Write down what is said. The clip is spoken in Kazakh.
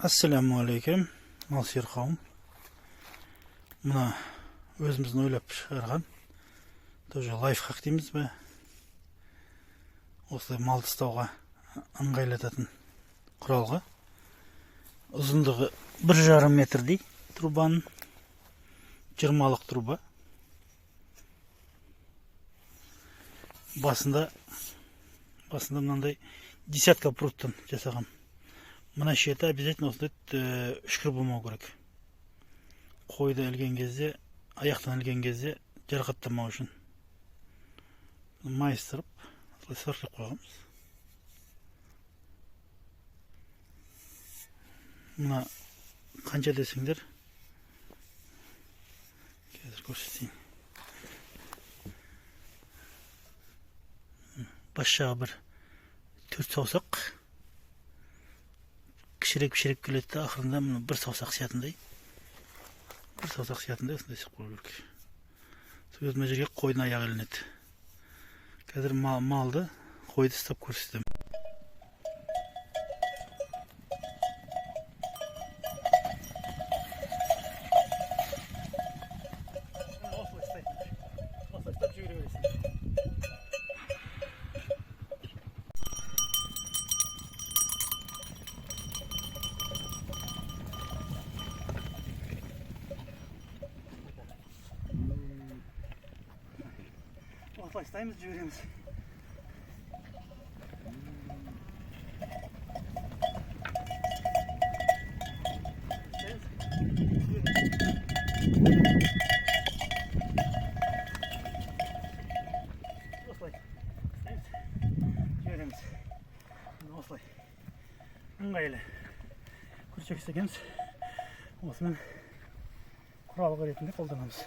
Assalamu alaikum, Alsir қауым. Мына өзіміздің ойлап шығарған, тоже лайфхак дейміз бе? Осылай малды ұстауға ыңғайлататын құралға. Ұзындығы 1,5 метрдей трубаның, 20-лық труба. Басында мынандай десятка пруттан жасаған. Мына шеті обязательно осындай үшкір болмау керек. Қойды ілген кезде, аяқтан ілген кезде жарақаттамау үшін. Майыстырып, осылай сыртып қойғанбыз. Мына қанша десеңдер, қазір көрсетейін. Бас жағы бір 4 саусақ. Кішірек келеді, ақырында бір саусақ сиятындай. Осындай шығып қою керек. Сол мына жерге қойдың аяғы ілінеді. Қазір малды қойды ұстап көрсетемін. Başlayımız cüreğimiz. Осылай ыңғайлы күршек істегенбіз. Осымен құралғы ретінде қолданамыз.